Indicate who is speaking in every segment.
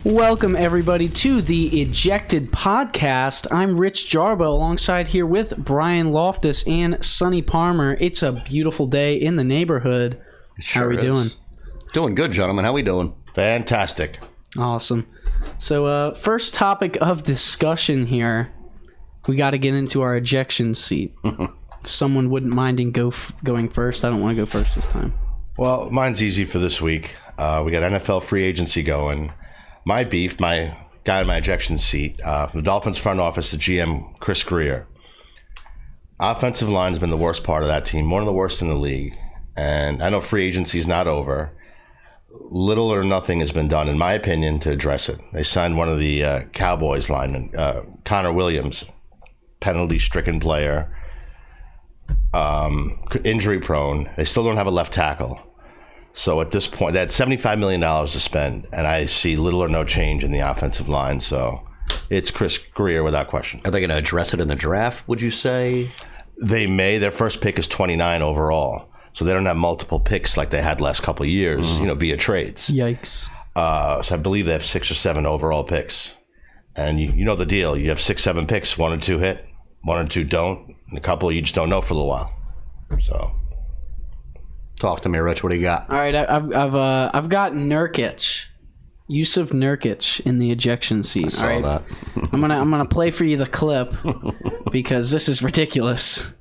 Speaker 1: Welcome, everybody, to the Ejected podcast. I'm Rich Jarbo, alongside here with Brian Loftus and Sonny Palmer. It's a beautiful day in the neighborhood. How are we doing?
Speaker 2: Doing good, gentlemen. How we doing?
Speaker 3: Fantastic.
Speaker 1: Awesome. So, first topic of discussion here, we got to get into our ejection seat. If someone wouldn't mind going first, I don't want to go first this time.
Speaker 3: Well, mine's easy for this week. We got NFL free agency going. My beef, my guy in my ejection seat, the Dolphins front office, the GM, Chris Greer. Offensive line's been the worst part of that team, one of the worst in the league. And I know free agency's not over. Little or nothing has been done, in my opinion, to address it. They signed one of the Cowboys linemen, Connor Williams, penalty-stricken player, injury-prone. They still don't have a left tackle. So at this point, they had $75 million to spend, and I see little or no change in the offensive line. So it's Chris Greer without question.
Speaker 2: Are they going to address it in the draft, would you say?
Speaker 3: They may. Their first pick is 29 overall. So they don't have multiple picks like they had last couple of years, via trades.
Speaker 1: Yikes.
Speaker 3: So I believe they have 6 or 7 overall picks. And you know the deal. You have 6, 7 picks. 1 or 2 hit, 1 or 2 don't. And a couple you just don't know for a little while. So...
Speaker 2: Talk to me, Rich. What do you got?
Speaker 1: All right, I've got Nurkic, Yusuf Nurkic in the ejection seat.
Speaker 2: I saw that.
Speaker 1: I'm gonna play for you the clip because this is ridiculous.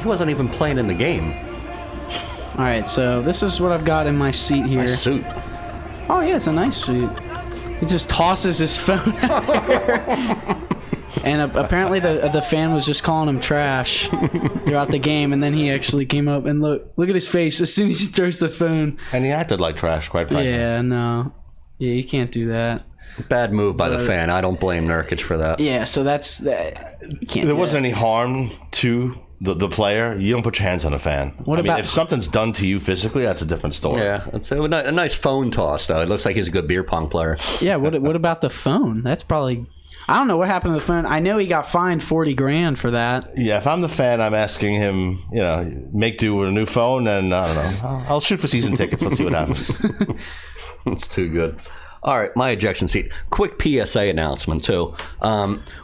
Speaker 2: He wasn't even playing in the game.
Speaker 1: All right, so this is what I've got in my seat here.
Speaker 2: Nice suit.
Speaker 1: Oh yeah, it's a nice suit. He just tosses his phone out there. And apparently the fan was just calling him trash throughout the game, and then he actually came up and look at his face as soon as he throws the phone.
Speaker 3: And he acted like trash, quite frankly.
Speaker 1: Yeah, no. Yeah, you can't do that.
Speaker 2: Bad move by the fan. I don't blame Nurkic for that.
Speaker 1: Yeah, so that's that. You can't.
Speaker 3: There wasn't any harm to the player. You don't put your hands on a fan. If something's done to you physically, that's a different story.
Speaker 2: Yeah, it's a nice phone toss, though. It looks like he's a good beer pong player.
Speaker 1: Yeah, what about the phone? That's probably... I don't know what happened to the phone. I know he got fined $40,000 for that.
Speaker 3: Yeah, if I'm the fan, I'm asking him, make do with a new phone, and I don't know. I'll shoot for season tickets. Let's see what happens.
Speaker 2: It's too good. All right, my ejection seat. Quick PSA announcement, too.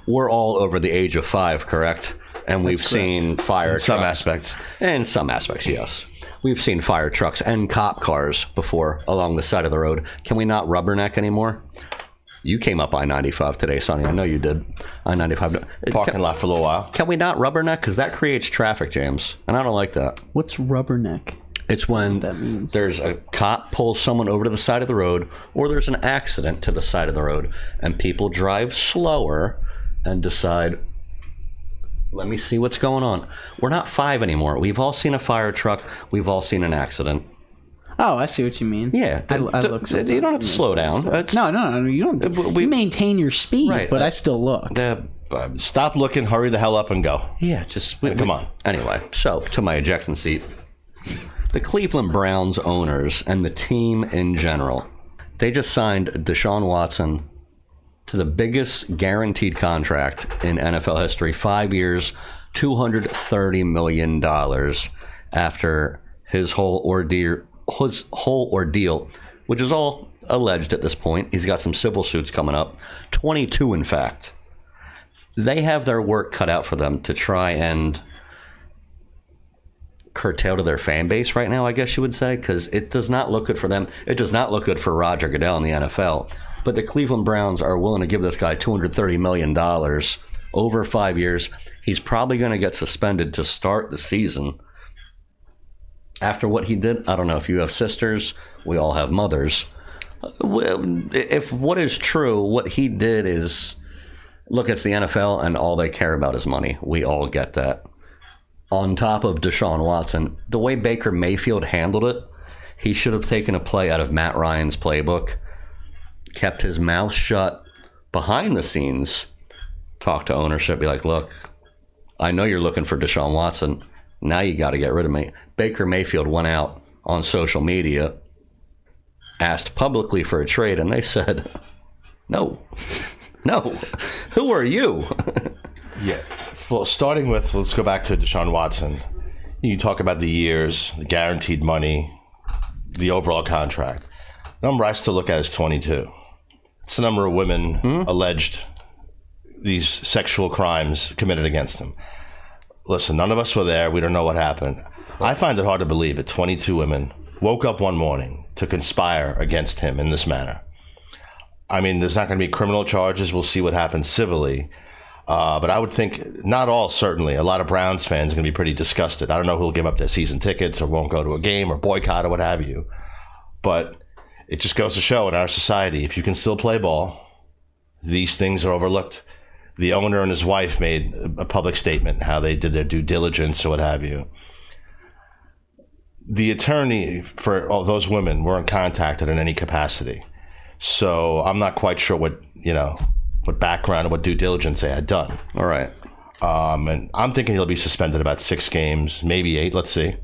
Speaker 2: We're all over the age of 5, correct? And we've seen fire trucks.
Speaker 3: Some aspects.
Speaker 2: In some aspects, yes. We've seen fire trucks and cop cars before along the side of the road. Can we not rubberneck anymore? You came up I-95 today, Sonny. I know you did. I-95.
Speaker 3: Parking lot for a little while.
Speaker 2: Can we not rubberneck? Because that creates traffic jams, and I don't like that.
Speaker 1: What's rubberneck?
Speaker 2: It's when
Speaker 1: that means.
Speaker 2: There's a cop pulls someone over to the side of the road, or there's an accident to the side of the road, and people drive slower and decide, let me see what's going on. We're not 5 anymore. We've all seen a fire truck. We've all seen an accident.
Speaker 1: Oh, I see what you mean.
Speaker 2: Yeah.
Speaker 1: I look
Speaker 2: you don't have to slow down.
Speaker 1: No. You don't. We maintain your speed,
Speaker 2: right,
Speaker 1: but I still look.
Speaker 3: Stop looking, hurry the hell up, and go.
Speaker 2: Yeah, just...
Speaker 3: Come on.
Speaker 2: Anyway, so, to my ejection seat. The Cleveland Browns owners and the team in general, they just signed Deshaun Watson to the biggest guaranteed contract in NFL history. 5 years, $230 million after his whole ordeal, which is all alleged at this point. He's got some civil suits coming up, 22 in fact. They have their work cut out for them to try and curtail to their fan base right now, I guess you would say, because it does not look good for them. It does not look good for Roger Goodell in the NFL. But the Cleveland Browns are willing to give this guy $230 million over 5 years. He's probably going to get suspended to start the season. After what he did, I don't know if you have sisters, we all have mothers. If what is true, what he did is, look, it's the NFL and all they care about is money. We all get that. On top of Deshaun Watson, the way Baker Mayfield handled it, he should have taken a play out of Matt Ryan's playbook, kept his mouth shut behind the scenes, talked to ownership, be like, look, I know you're looking for Deshaun Watson. Now you got to get rid of me. Baker Mayfield went out on social media, asked publicly for a trade, and they said, no. Who are you?
Speaker 3: Yeah. Well, starting with, let's go back to Deshaun Watson. You talk about the years, the guaranteed money, the overall contract. The number I still look at is 22. It's the number of women alleged these sexual crimes committed against him. Listen, none of us were there. We don't know what happened. I find it hard to believe that 22 women woke up one morning to conspire against him in this manner. I mean, there's not going to be criminal charges. We'll see what happens civilly. But I would think, not all, certainly. A lot of Browns fans are going to be pretty disgusted. I don't know who'll give up their season tickets or won't go to a game or boycott or what have you. But it just goes to show in our society, if you can still play ball, these things are overlooked. The owner and his wife made a public statement how they did their due diligence or what have you. The attorney for all those women weren't contacted in any capacity. So I'm not quite sure what background and what due diligence they had done.
Speaker 2: All right.
Speaker 3: And I'm thinking he'll be suspended about 6 games, maybe 8. Let's see.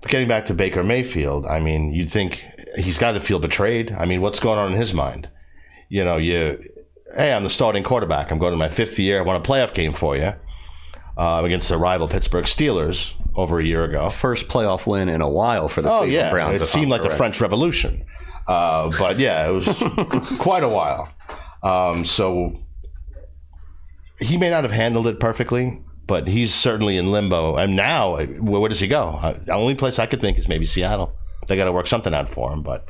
Speaker 3: But getting back to Baker Mayfield, I mean, you'd think he's got to feel betrayed. I mean, what's going on in his mind? Hey, I'm the starting quarterback. I'm going to my 5th year. I won a playoff game for you against the rival Pittsburgh Steelers over a year ago.
Speaker 2: First playoff win in a while for the Cleveland Browns.
Speaker 3: It seemed like the French Revolution. But yeah, it was quite a while. So he may not have handled it perfectly, but he's certainly in limbo. And now, where does he go? The only place I could think is maybe Seattle. They got to work something out for him, but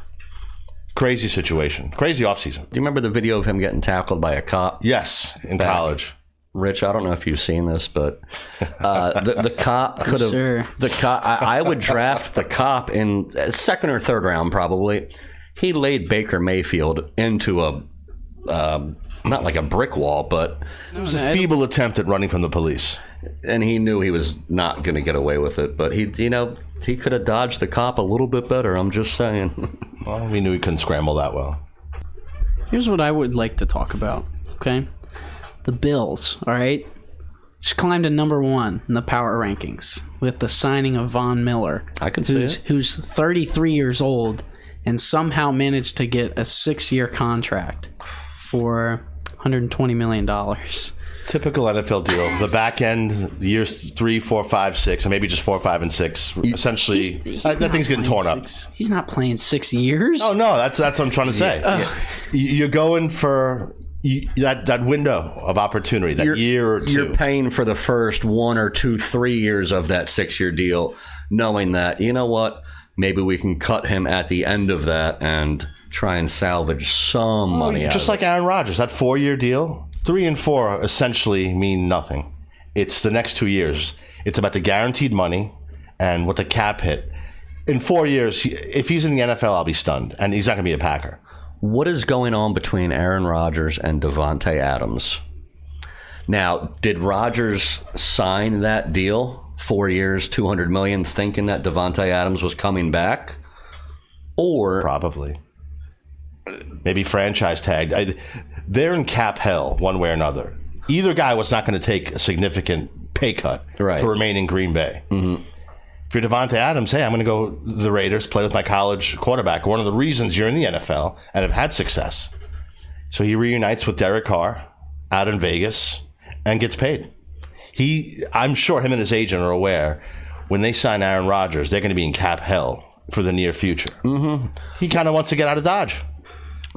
Speaker 3: crazy situation. Crazy offseason.
Speaker 2: Do you remember the video of him getting tackled by a cop?
Speaker 3: Yes, in college.
Speaker 2: Rich, I don't know if you've seen this, but the cop could have.
Speaker 1: Sure.
Speaker 2: The cop. I would draft the cop in 2nd or 3rd round, probably. He laid Baker Mayfield into a not like a brick wall, but
Speaker 3: it was a feeble attempt at running from the police.
Speaker 2: And he knew he was not going to get away with it, but he could have dodged the cop a little bit better. I'm just saying.
Speaker 3: Well, we knew he couldn't scramble that well.
Speaker 1: Here's what I would like to talk about. Okay, the Bills. All right, just climbed to number 1 in the power rankings with the signing of Von Miller.
Speaker 2: I can see it.
Speaker 1: Who's 33 years old and somehow managed to get a 6-year contract for $120 million.
Speaker 3: Typical NFL deal. The back end, years 3, 4, 5, 6, and maybe just 4, 5, and 6. Essentially, that thing's getting torn up.
Speaker 1: He's not playing 6 years.
Speaker 3: Oh no, that's what I'm trying to say. Yeah. You're going for that window of opportunity, that year or 2.
Speaker 2: You're paying for the first 1 or 2, 3 years of that 6-year deal, knowing that, you know what, maybe we can cut him at the end of that and try and salvage some money out
Speaker 3: just
Speaker 2: of
Speaker 3: like Aaron Rodgers, that 4-year deal. 3 and 4 essentially mean nothing. It's the next 2 years. It's about the guaranteed money and what the cap hit. In 4 years, if he's in the NFL, I'll be stunned, and he's not going to be a Packer.
Speaker 2: What is going on between Aaron Rodgers and Davante Adams? Now, did Rodgers sign that deal, 4 years, $200 million, thinking that Davante Adams was coming back? Or
Speaker 3: probably. Maybe franchise tagged. They're in cap hell one way or another. Either guy was not going to take a significant pay cut to remain in Green Bay. Mm-hmm. If you're Davante Adams, hey, I'm going to go to the Raiders, play with my college quarterback. One of the reasons you're in the NFL and have had success. So he reunites with Derek Carr out in Vegas and gets paid. I'm sure him and his agent are aware when they sign Aaron Rodgers, they're going to be in cap hell for the near future. Mm-hmm. He kind of wants to get out of Dodge.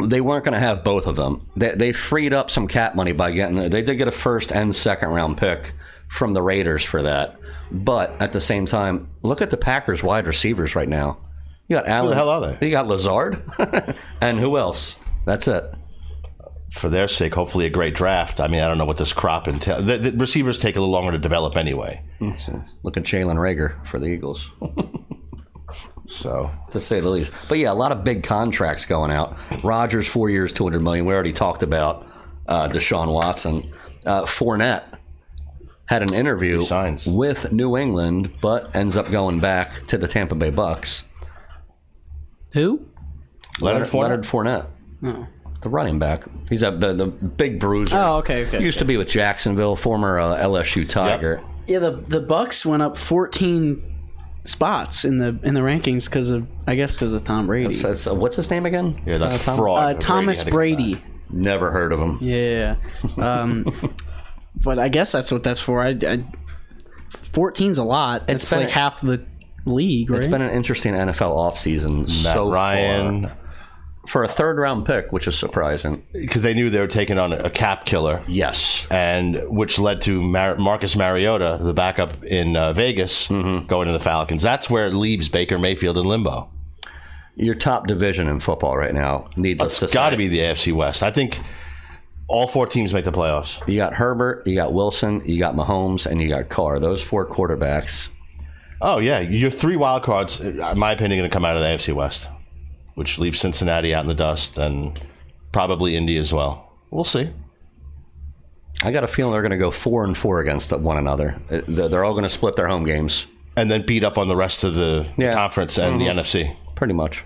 Speaker 2: They weren't going to have both of them. They freed up some cap money by they did get a 1st and 2nd round pick from the Raiders for that. But at the same time, look at the Packers wide receivers right now. You got Allen.
Speaker 3: Who the hell are they?
Speaker 2: You got Lazard. And who else? That's it.
Speaker 3: For their sake, hopefully a great draft. I mean, I don't know what this crop entails. The receivers take a little longer to develop anyway.
Speaker 2: Look at Jalen Reagor for the Eagles.
Speaker 3: So,
Speaker 2: to say the least. But yeah, a lot of big contracts going out. Rodgers, 4 years, $200 million. We already talked about Deshaun Watson. Fournette had an interview with New England, but ends up going back to the Tampa Bay Bucks.
Speaker 1: Who?
Speaker 3: Leonard
Speaker 2: Fournette.
Speaker 1: Oh.
Speaker 2: The running back. He's the big bruiser.
Speaker 1: Oh, okay.
Speaker 2: Used to be with Jacksonville, former LSU Tiger.
Speaker 1: Yep. Yeah, the Bucks went up 14 spots in the rankings because of Tom Brady.
Speaker 2: What's his name again?
Speaker 3: Yeah, that's fraud.
Speaker 1: Thomas Brady.
Speaker 2: Never heard of him.
Speaker 1: Yeah. But I guess that's what that's for. 14's a lot. It's like half the league, right?
Speaker 2: It's been an interesting NFL offseason
Speaker 3: Matt
Speaker 2: so
Speaker 3: Ryan,
Speaker 2: far. For a third-round pick, which is surprising.
Speaker 3: Because they knew they were taking on a cap killer.
Speaker 2: Yes.
Speaker 3: And which led to Marcus Mariota, the backup in Vegas, going to the Falcons. That's where it leaves Baker Mayfield in limbo.
Speaker 2: Your top division in football right now, needless to say.
Speaker 3: It's got to be the AFC West. I think all 4 teams make the playoffs.
Speaker 2: You got Herbert, you got Wilson, you got Mahomes, and you got Carr. Those 4 quarterbacks.
Speaker 3: Oh, yeah. Your 3 wild cards, in my opinion, going to come out of the AFC West, which leaves Cincinnati out in the dust and probably Indy as well. We'll see.
Speaker 2: I got a feeling they're going to go 4-4 against one another. They're all going to split their home games.
Speaker 3: And then beat up on the rest of the conference and the NFC.
Speaker 2: Pretty much.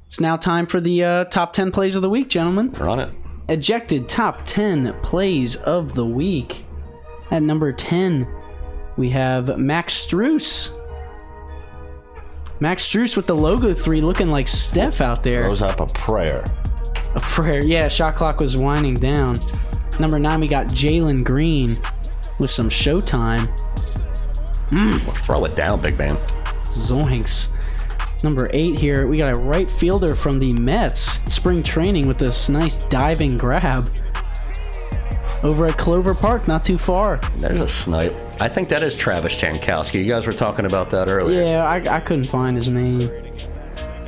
Speaker 1: It's now time for the top 10 plays of the week, gentlemen.
Speaker 2: We're on it.
Speaker 1: Ejected top 10 plays of the week. At number 10, we have Max Strus. Max Strus with the logo 3 looking like Steph out there.
Speaker 3: Throws up a prayer.
Speaker 1: A prayer. Yeah, shot clock was winding down. Number 9, we got Jalen Green with some showtime.
Speaker 2: Well, throw it down, big man.
Speaker 1: Zoinks. Number 8 here, we got a right fielder from the Mets. Spring training with this nice diving grab. Over at Clover Park, not too far.
Speaker 2: There's a snipe. I think that is Travis Jankowski. You guys were talking about that earlier.
Speaker 1: Yeah, I couldn't find his name.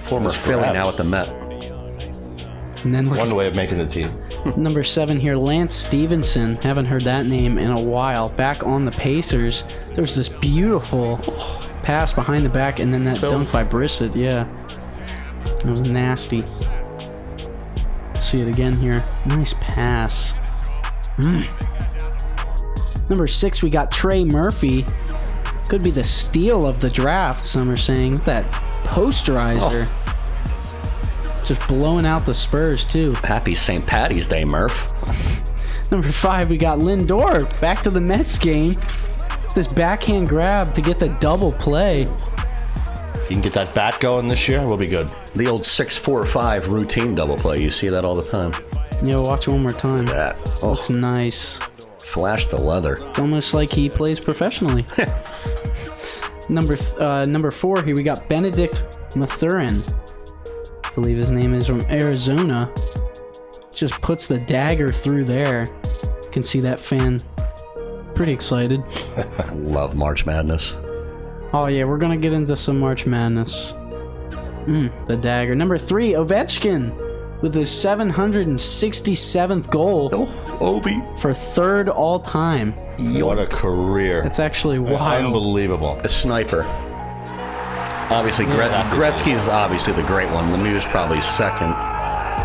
Speaker 2: Former Philly, now at the Met.
Speaker 1: And then
Speaker 3: One way of making the team.
Speaker 1: number 7 here, Lance Stevenson. Haven't heard that name in a while. Back on the Pacers. There's this beautiful pass behind the back, and then that dunk by Brissett. Yeah, that was nasty. See it again here. Nice pass. Number 6, we got Trey Murphy. Could be the steal of the draft, some are saying. That posterizer. Just blowing out the Spurs, too.
Speaker 2: Happy St. Patty's Day, Murph.
Speaker 1: Number 5, we got Lindor. Back to the Mets game. This backhand grab to get the double play.
Speaker 3: If you can get that bat going this year, we'll be good.
Speaker 2: The old 6-4-5 routine double play. You see that all the time.
Speaker 1: Yo, watch one more time.
Speaker 2: That.
Speaker 1: Looks nice.
Speaker 2: Flash the leather.
Speaker 1: It's almost like he plays professionally. Number 4 here, we got Benedict Mathurin. I believe his name is, from Arizona. Just puts the dagger through there. You can see that fan pretty excited.
Speaker 2: I love March Madness.
Speaker 1: Oh yeah, we're gonna get into some March Madness. The dagger. Number 3, Ovechkin with his 767th goal.
Speaker 2: Oh, Ovi.
Speaker 1: For 3rd all time.
Speaker 3: What a career.
Speaker 1: That's actually wild.
Speaker 3: Unbelievable.
Speaker 2: A sniper. Obviously, Gretzky is obviously the great one. Lemieux's probably second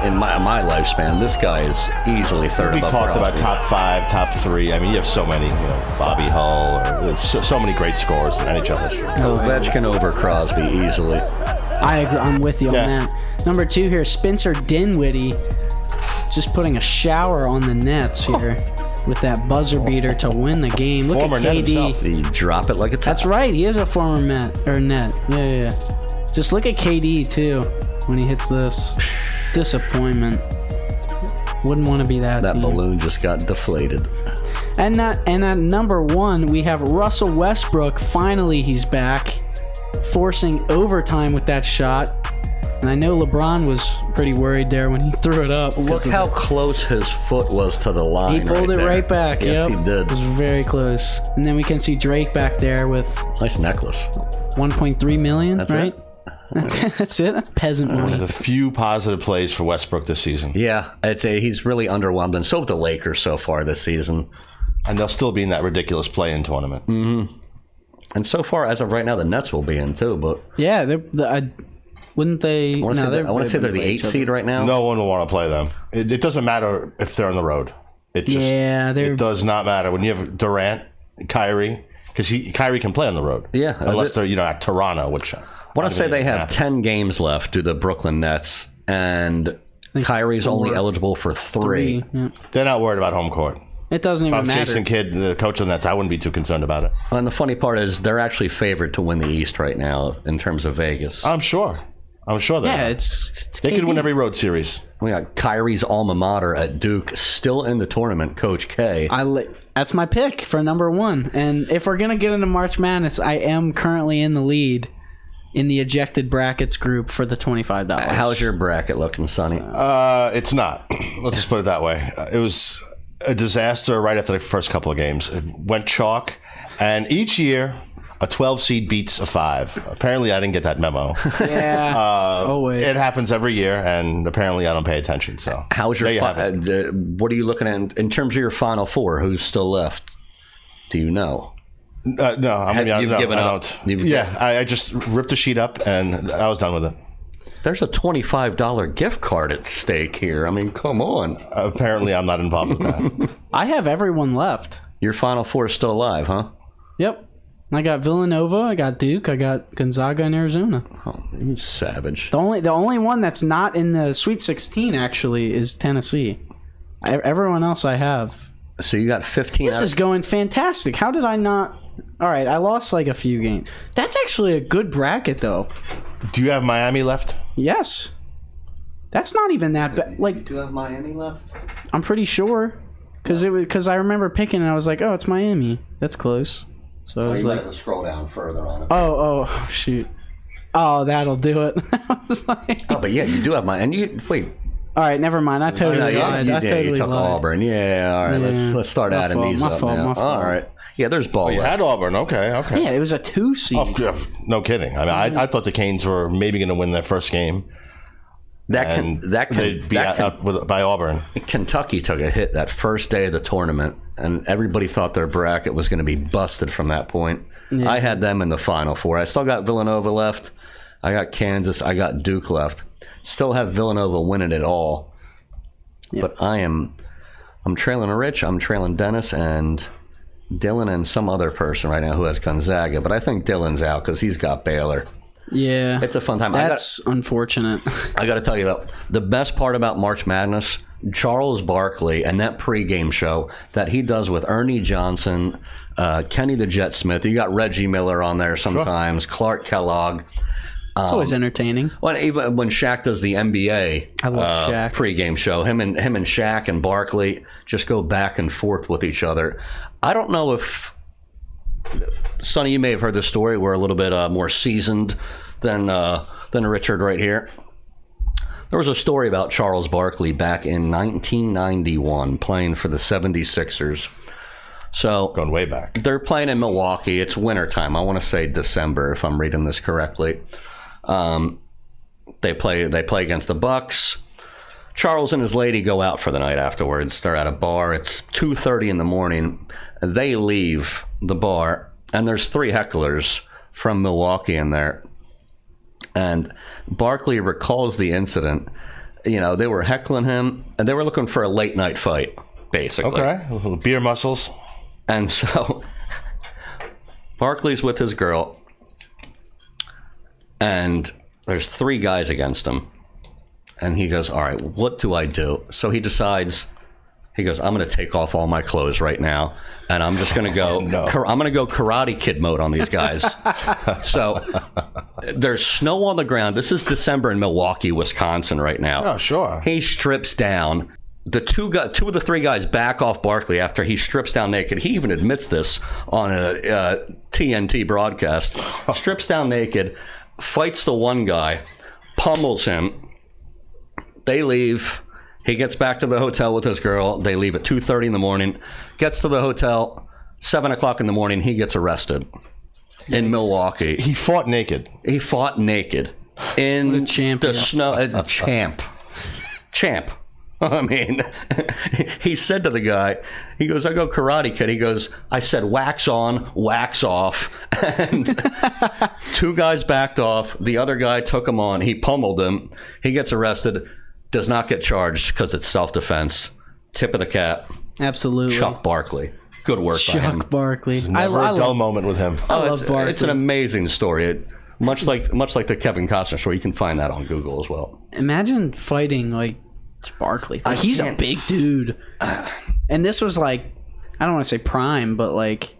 Speaker 2: in my lifespan. This guy is easily third.
Speaker 3: We talked about top 5, top 3. I mean, you have so many, Bobby Hull, or so many great scorers in NHL history.
Speaker 2: Ovechkin over Crosby easily.
Speaker 1: I agree. I'm with you on that. Number 2 here, Spencer Dinwiddie, just putting a shower on the nets here with that buzzer beater to win the game. Look
Speaker 3: Former
Speaker 1: at
Speaker 3: net
Speaker 1: KD.
Speaker 3: himself.
Speaker 2: He drop it like a top.
Speaker 1: That's right. He is a former net. Yeah. Just look at KD too when he hits this. Disappointment. Wouldn't want to be that.
Speaker 2: That
Speaker 1: team.
Speaker 2: balloon just got deflated.
Speaker 1: And at number 1, we have Russell Westbrook. Finally, he's back, forcing overtime with that shot. And I know LeBron was pretty worried there when he threw it up.
Speaker 2: Look how close his foot was to the line.
Speaker 1: He pulled it right back.
Speaker 2: Yes,
Speaker 1: yep.
Speaker 2: he did.
Speaker 1: It was very close. And then we can see Drake back there with
Speaker 2: Nice necklace.
Speaker 1: 1.3 million.
Speaker 2: That's
Speaker 1: right?
Speaker 2: it.
Speaker 1: That's it. That's peasant
Speaker 3: One of
Speaker 1: money.
Speaker 3: the few positive plays for Westbrook this season.
Speaker 2: Yeah, he's really underwhelmed, and so have the Lakers so far this season.
Speaker 3: And they'll still be in that ridiculous play-in tournament.
Speaker 2: And so far, as of right now, the Nets will be in too. But
Speaker 1: Yeah, wouldn't they?
Speaker 2: I want to say they're the 8th seed right now.
Speaker 3: No one will want to play them. It doesn't matter if they're on the road. It does not matter. When you have Durant, Kyrie, because Kyrie can play on the road.
Speaker 2: Yeah.
Speaker 3: Unless they're, at Toronto, which...
Speaker 2: I want to say they have 10 games left to the Brooklyn Nets, and Kyrie's only eligible for 3.
Speaker 1: Yeah.
Speaker 3: They're not worried about home court.
Speaker 1: It doesn't
Speaker 3: If I
Speaker 1: even
Speaker 3: was
Speaker 1: matter.
Speaker 3: Jason Kidd, the coach of the Nets, I wouldn't be too concerned about it.
Speaker 2: And the funny part is they're actually favored to win the East right now in terms of Vegas.
Speaker 3: I'm sure they
Speaker 1: Yeah,
Speaker 3: are.
Speaker 1: it's
Speaker 3: They could
Speaker 1: KD.
Speaker 3: win every road series.
Speaker 2: We got Kyrie's alma mater at Duke still in the tournament, Coach K.
Speaker 1: That's my pick for number 1. And if we're gonna get into March Madness, I am currently in the lead in the ejected brackets group for the $25.
Speaker 2: How's your bracket looking, Sonny?
Speaker 3: It's not. Let's just put it that way. It was a disaster right after the first couple of games. It went chalk, and each year a 12 seed beats a 5. Apparently, I didn't get that memo.
Speaker 1: Yeah, always.
Speaker 3: It happens every year, and apparently I don't pay attention. So,
Speaker 2: How's your? What are you looking at in terms of your Final Four? Who's still left? Do you know?
Speaker 3: No,
Speaker 2: You've given up.
Speaker 3: I just ripped the sheet up, and I was done with it.
Speaker 2: There's a $25 gift card at stake here. I mean, come on.
Speaker 3: Apparently, I'm not involved with that.
Speaker 1: I have everyone left.
Speaker 2: Your Final Four is still alive, huh?
Speaker 1: Yep. I got Villanova, I got Duke, I got Gonzaga and Arizona.
Speaker 2: Oh, you savage.
Speaker 1: The only one that's not in the Sweet 16 actually is Tennessee. Everyone else I have.
Speaker 2: So you got 15.
Speaker 1: This is going fantastic. How did I not? All right, I lost like a few games. That's actually a good bracket though.
Speaker 3: Do you have Miami left?
Speaker 1: Yes. That's not even that bad. Like,
Speaker 2: do you have Miami left?
Speaker 1: I'm pretty sure, because I remember picking and I was like, oh, it's Miami. That's close. So I was
Speaker 2: you
Speaker 1: like,
Speaker 2: have to scroll down further on it.
Speaker 1: Oh, shoot. Oh, that'll do it. I was like,
Speaker 2: oh, but yeah, you do have Miami. And you wait.
Speaker 1: All right, never mind. I totally lied.
Speaker 2: You took Auburn. Yeah, all right.
Speaker 1: Yeah,
Speaker 2: let's start adding these up now. All right. Yeah, there's ball.
Speaker 3: You had Auburn. Okay.
Speaker 1: Yeah, it was a 2 seed.
Speaker 3: Oh, no kidding. I mean, I thought the Canes were maybe going to win their first game. They'd be out by Auburn.
Speaker 2: Kentucky took a hit that first day of the tournament, and everybody thought their bracket was going to be busted from that point. Yeah. I had them in the Final Four. I still got Villanova left. I got Kansas. I got Duke left. Still have Villanova winning it all. Yep. But I'm trailing Rich. I'm trailing Dennis and Dylan and some other person right now who has Gonzaga. But I think Dylan's out because he's got Baylor.
Speaker 1: Yeah.
Speaker 2: It's a fun time.
Speaker 1: That's unfortunate.
Speaker 2: I got to tell you, though, the best part about March Madness, Charles Barkley and that pregame show that he does with Ernie Johnson, Kenny the Jet Smith. You got Reggie Miller on there sometimes, sure. Clark Kellogg.
Speaker 1: It's always entertaining.
Speaker 2: Well, even when Shaq does the NBA
Speaker 1: I love Shaq.
Speaker 2: Pregame show, him and Shaq and Barkley just go back and forth with each other. I don't know if, Sonny, you may have heard this story. We're a little bit more seasoned than Richard right here. There was a story about Charles Barkley back in 1991 playing for the 76ers. So
Speaker 3: going way back.
Speaker 2: They're playing in Milwaukee. It's wintertime. I want to say December, if I'm reading this correctly. They play against the Bucks. Charles and his lady go out for the night afterwards. They're at a bar. It's 2:30 in the morning. They leave the bar, and there's 3 hecklers from Milwaukee in there. And Barkley recalls the incident. You know, they were heckling him, and they were looking for a late night fight, basically.
Speaker 3: Okay, beer muscles.
Speaker 2: And so Barkley's with his girl, and there's 3 guys against him. And he goes, all right, what do I do? So he decides, he goes, I'm going to take off all my clothes right now, and I'm just going to go, I'm going to go Karate Kid mode on these guys. So there's snow on the ground. This is December in Milwaukee, Wisconsin right now.
Speaker 3: Oh, sure.
Speaker 2: He strips down. The two of the 3 guys back off Barkley after he strips down naked. He even admits this on a TNT broadcast. Strips down naked, fights the one guy, pummels him. They leave. He gets back to the hotel with his girl. They leave at 2:30 in the morning. Gets to the hotel, 7 o'clock in the morning. He gets arrested in Milwaukee.
Speaker 3: He fought naked.
Speaker 2: He fought naked in the snow. Champ. I mean, he said to the guy, he goes, I go Karate Kid. He goes, I said, wax on, wax off. And 2 guys backed off. The other guy took him on. He pummeled him. He gets arrested. Does not get charged because it's self-defense. Tip of the cap.
Speaker 1: Absolutely.
Speaker 2: Chuck Barkley. Good work by him.
Speaker 1: Chuck Barkley.
Speaker 3: Never a dull moment with him.
Speaker 1: I love Barkley.
Speaker 2: It's an amazing story. Much like the Kevin Costner story. You can find that on Google as well.
Speaker 1: Imagine fighting like Barkley. Like, he's a big dude. And this was like, I don't want to say prime, but like,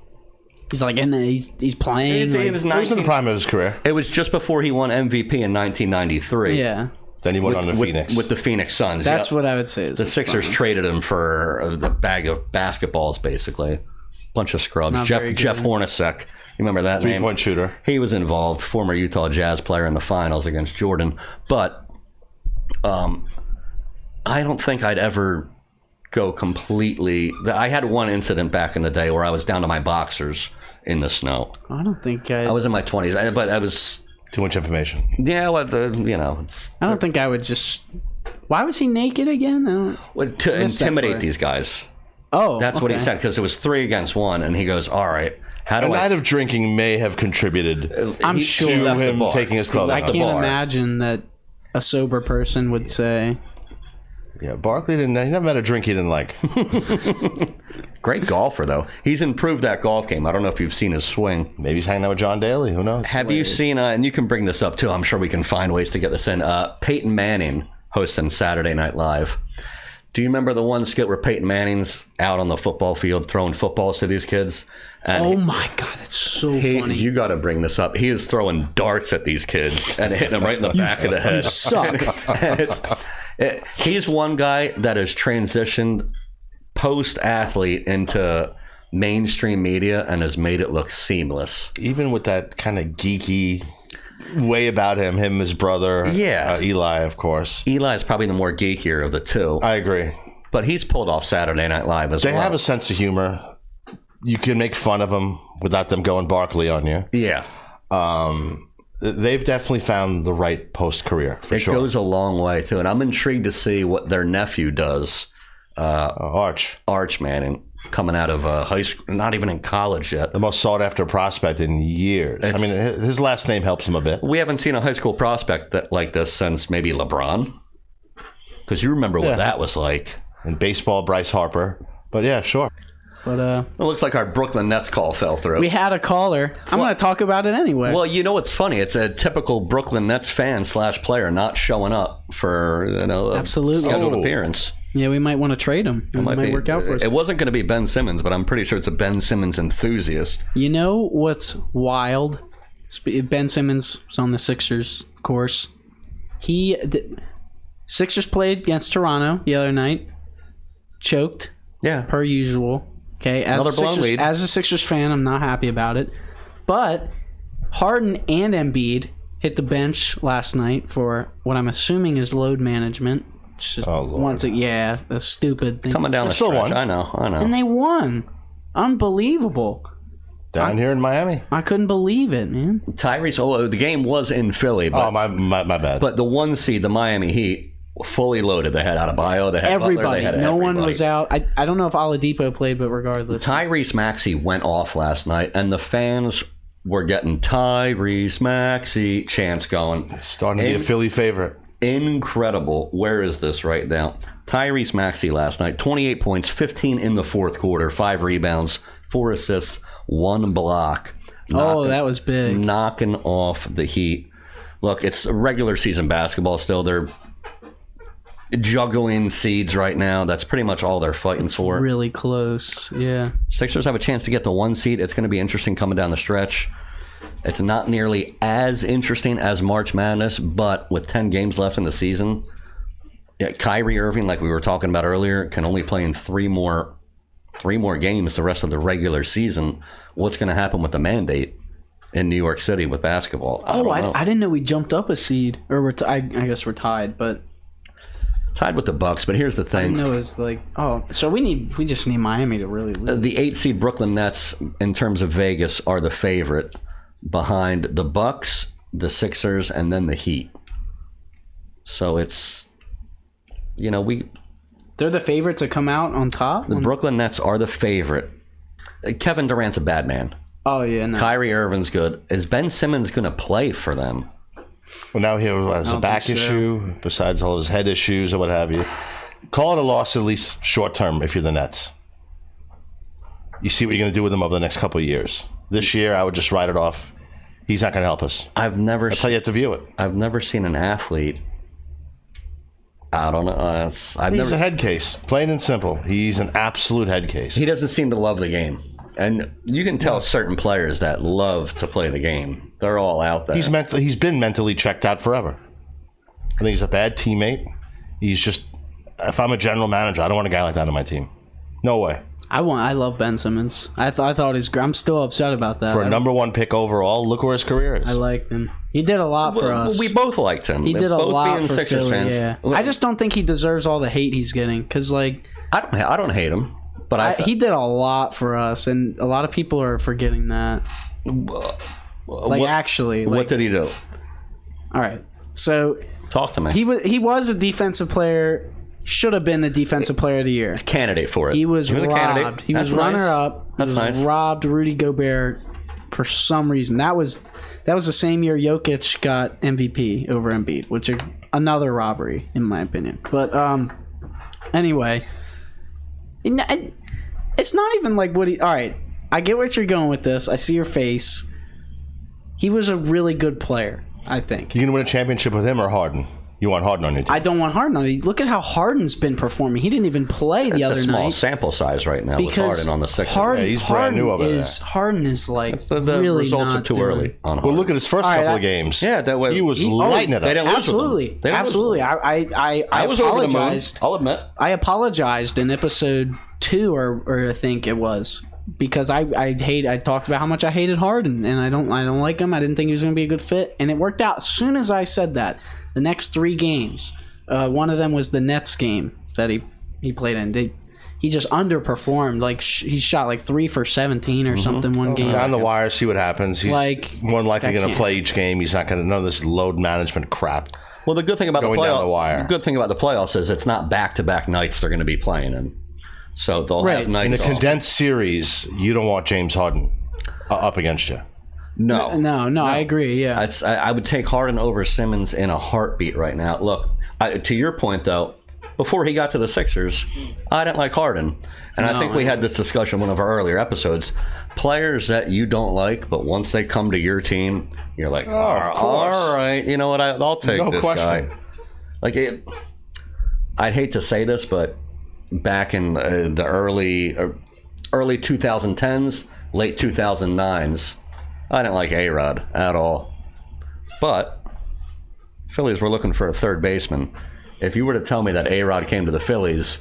Speaker 1: he's like he's playing.
Speaker 3: He was in the prime of his career.
Speaker 2: It was just before he won MVP in 1993.
Speaker 1: Yeah.
Speaker 3: Then he went on to Phoenix.
Speaker 2: With the Phoenix Suns.
Speaker 1: That's what I would say.
Speaker 2: The Sixers traded him for the bag of basketballs, basically. Bunch of scrubs. Jeff Hornacek You remember that name?
Speaker 3: 3-point shooter.
Speaker 2: He was involved, former Utah Jazz player in the finals against Jordan. But I don't think I'd ever go completely. I had one incident back in the day where I was down to my boxers in the snow.
Speaker 1: I don't think
Speaker 2: I was in my 20s, but I was...
Speaker 3: Too much information.
Speaker 2: Yeah, well, it's...
Speaker 1: I don't think I would just... Why was he naked again?
Speaker 2: To intimidate these guys.
Speaker 1: Oh,
Speaker 2: That's what he said, because it was 3 against 1, and he goes, all right, how do
Speaker 3: A
Speaker 2: I...
Speaker 3: night of drinking may have contributed
Speaker 1: I'm
Speaker 2: He
Speaker 1: sure.
Speaker 3: to
Speaker 2: left the
Speaker 3: him
Speaker 2: bar.
Speaker 3: taking his
Speaker 2: He
Speaker 3: clothes
Speaker 2: left
Speaker 3: off.
Speaker 1: I
Speaker 2: the
Speaker 1: can't
Speaker 2: bar.
Speaker 1: imagine that a sober person would say...
Speaker 3: Yeah, Barkley he never had a drink he didn't like.
Speaker 2: Great golfer, though. He's improved that golf game. I don't know if you've seen his swing.
Speaker 3: Maybe he's hanging out with John Daly. Who knows?
Speaker 2: Have you seen, and you can bring this up too, I'm sure we can find ways to get this in, Peyton Manning hosting Saturday Night Live. Do you remember the one skit where Peyton Manning's out on the football field throwing footballs to these kids? And
Speaker 1: Oh my God, that's so funny.
Speaker 2: You got to bring this up. He is throwing darts at these kids and hitting them right in the back of the head.
Speaker 1: You suck.
Speaker 2: And he's one guy that has transitioned post-athlete into mainstream media and has made it look seamless.
Speaker 3: Even with that kind of geeky way about him, his brother,
Speaker 2: Yeah.
Speaker 3: Eli, of course.
Speaker 2: Eli is probably the more geekier of the two,
Speaker 3: I agree.
Speaker 2: but he's pulled off Saturday Night Live as
Speaker 3: They
Speaker 2: well.
Speaker 3: have a sense of humor. You can make fun of them without them going Barkley on you.
Speaker 2: Yeah.
Speaker 3: They've definitely found the right post-career, for
Speaker 2: It
Speaker 3: sure.
Speaker 2: goes a long way, too. And I'm intrigued to see what their nephew does,
Speaker 3: Arch,
Speaker 2: Arch Manning, coming out of high school, not even in college yet.
Speaker 3: the most sought-after prospect in years. I mean, his last name helps him a bit.
Speaker 2: We haven't seen a high school prospect like this since maybe LeBron. Because you remember what that was like.
Speaker 3: In baseball, Bryce Harper. But yeah, sure.
Speaker 1: But
Speaker 2: It looks like our Brooklyn Nets call fell through.
Speaker 1: we had a caller. I'm going to talk about it anyway.
Speaker 2: Well, you know what's funny? It's a typical Brooklyn Nets fan / player not showing up for a
Speaker 1: Absolutely.
Speaker 2: scheduled
Speaker 3: Oh.
Speaker 2: appearance.
Speaker 1: Yeah, we might want to trade him. It might work out for us.
Speaker 2: It wasn't going to be Ben Simmons, but I'm pretty sure it's a Ben Simmons enthusiast.
Speaker 1: You know what's wild? Ben Simmons was on the Sixers, of course. Sixers played against Toronto the other night. Choked,
Speaker 2: Yeah.
Speaker 1: per usual. Okay,
Speaker 2: Another blown lead.
Speaker 1: as a Sixers fan, I'm not happy about it. But Harden and Embiid hit the bench last night for what I'm assuming is load management. Just
Speaker 3: Oh, Lord.
Speaker 1: a stupid thing.
Speaker 2: Coming down the
Speaker 3: still
Speaker 2: stretch.
Speaker 3: won.
Speaker 2: I know.
Speaker 1: And they won. Unbelievable.
Speaker 3: Down here in Miami.
Speaker 1: I couldn't believe it, man.
Speaker 2: Tyrese, the game was in Philly, but,
Speaker 3: Oh, my bad.
Speaker 2: but the 1 seed, the Miami Heat, fully loaded. They had Adebayo, they had Butler,
Speaker 1: Everybody.
Speaker 2: they had
Speaker 1: No
Speaker 2: everybody.
Speaker 1: one was out. I don't know if Oladipo played, but regardless.
Speaker 2: Tyrese Maxey went off last night, and the fans were getting Tyrese Maxey chants going.
Speaker 3: Starting to be a Philly favorite.
Speaker 2: Incredible. Where is this right now? Tyrese Maxey last night, 28 points, 15 in the fourth quarter, 5 rebounds, 4 assists, 1 block.
Speaker 1: That was big.
Speaker 2: Knocking off the Heat. Look, it's regular season basketball still. They're juggling seeds right now. That's pretty much all they're fighting for.
Speaker 1: Really close. Yeah.
Speaker 2: Sixers have a chance to get the 1 seed. It's going to be interesting coming down the stretch. It's not nearly as interesting as March Madness, but with 10 games left in the season, Kyrie Irving, like we were talking about earlier, can only play in 3 more games the rest of the regular season. What's going to happen with the mandate in New York City with basketball? I don't know.
Speaker 1: I didn't know we jumped up a seed. Or I guess we're tied, but
Speaker 2: Tied with the Bucks, but here's the
Speaker 1: I
Speaker 2: thing.
Speaker 1: didn't know it was like, so we just need Miami to really lose.
Speaker 2: The 8 seed Brooklyn Nets, in terms of Vegas, are the favorite behind the Bucks, the Sixers, and then the Heat. So it's,
Speaker 1: They're the favorite to come out on top?
Speaker 2: the Brooklyn Nets are the favorite. Kevin Durant's a bad man.
Speaker 1: Oh, yeah. No.
Speaker 2: Kyrie Irving's good. Is Ben Simmons going to play for them?
Speaker 3: Well, now he has a
Speaker 1: don't
Speaker 3: back
Speaker 1: think so.
Speaker 3: issue, besides all his head issues or what have you. Call it a loss, at least short term, if you're the Nets. You see what you're going to do with him over the next couple of years. This year, I would just write it off. He's not going to help us.
Speaker 2: That's
Speaker 3: how you have to view it.
Speaker 2: I've never seen an athlete. I don't know.
Speaker 3: He's a head case, plain and simple. He's an absolute head case.
Speaker 2: He doesn't seem to love the game. And you can tell certain players that love to play the game. They're all out there.
Speaker 3: He's been mentally checked out forever. I think he's a bad teammate. He's just, if I'm a general manager, I don't want a guy like that on my team. No way.
Speaker 1: I love Ben Simmons. I thought he's. I'm still upset about that.
Speaker 3: For a number 1 pick overall, look where his career is.
Speaker 1: I liked him. He did a lot for us.
Speaker 2: We both liked him.
Speaker 1: He did a
Speaker 2: both
Speaker 1: lot
Speaker 2: being
Speaker 1: for
Speaker 2: Sixers
Speaker 1: Philly.
Speaker 2: fans.
Speaker 1: Yeah. I just don't think he deserves all the hate he's getting. Because I
Speaker 2: don't hate him, but
Speaker 1: he did a lot for us, and a lot of people are forgetting that.
Speaker 2: What did he do?
Speaker 1: All right, so
Speaker 2: talk to me.
Speaker 1: He was a defensive player. Should have been the defensive player of the year.
Speaker 2: Candidate for it.
Speaker 1: He was robbed.
Speaker 2: a candidate.
Speaker 1: He was runner up.
Speaker 2: That's nice.
Speaker 1: Robbed Rudy Gobert for some reason. That was the same year Jokic got MVP over Embiid, which is another robbery in my opinion. But anyway, it's not even like what he. All right, I get what you're going with this. I see your face. He was a really good player, I think.
Speaker 3: You gonna win a championship with him or Harden? You want Harden on your team?
Speaker 1: I don't want Harden on it. Look at how Harden's been performing. He didn't even play the other night.
Speaker 2: It's a small sample size right now with Harden on the Sixers.
Speaker 3: He's brand new over there.
Speaker 1: Harden is like
Speaker 2: the
Speaker 1: really
Speaker 2: results
Speaker 1: not
Speaker 2: are too
Speaker 1: doing.
Speaker 2: early on Harden.
Speaker 3: Well, look at his first couple of games.
Speaker 2: Yeah, that way
Speaker 3: he was lighting it up.
Speaker 2: They didn't lose
Speaker 1: Absolutely,
Speaker 2: them.
Speaker 1: absolutely. I
Speaker 2: was over the moon.
Speaker 1: apologized.
Speaker 2: I'll admit.
Speaker 1: I apologized in episode 2 or I think it was because I talked about how much I hated Harden and I don't like him. I didn't think he was going to be a good fit, and it worked out. As soon as I said that, the next 3 games. One of them was the Nets game that he played in. He just underperformed. Like he shot like 3 for 17 or something one game.
Speaker 3: Down the wire, see what happens. He's more than likely going to play each game. He's not going to know this load management crap.
Speaker 2: Well, the good thing about
Speaker 3: the
Speaker 2: good thing about the playoffs is it's not back-to-back nights they're going to be playing in. So they'll have nights
Speaker 3: in a condensed series. You don't want James Harden up against you.
Speaker 1: No, I agree. Yeah,
Speaker 2: I would take Harden over Simmons in a heartbeat right now. Look. To your point, though, before he got to the Sixers, I didn't like Harden. And I think we had this discussion in one of our earlier episodes. Players that you don't like, but once they come to your team, you're like, all right, you know what, I'll take this guy. Like, I'd hate to say this, but back in the early 2010s, late 2009s, I didn't like A-Rod at all. But Phillies were looking for a third baseman. If you were to tell me that A-Rod came to the Phillies,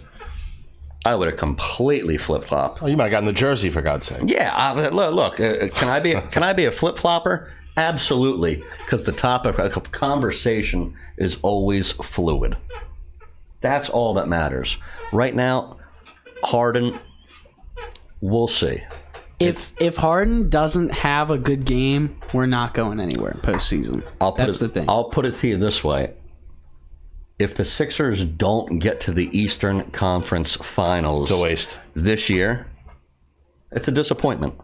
Speaker 2: I would have completely flip-flopped.
Speaker 3: Oh, you might have gotten the jersey, for God's sake.
Speaker 2: Yeah, look, can I be a flip-flopper? Absolutely, because the topic of conversation is always fluid. That's all that matters. Right now, Harden, we'll see.
Speaker 1: If Harden doesn't have a good game, we're not going anywhere postseason. That's the thing.
Speaker 2: I'll put it to you this way. If the Sixers don't get to the Eastern Conference Finals this year, it's a disappointment.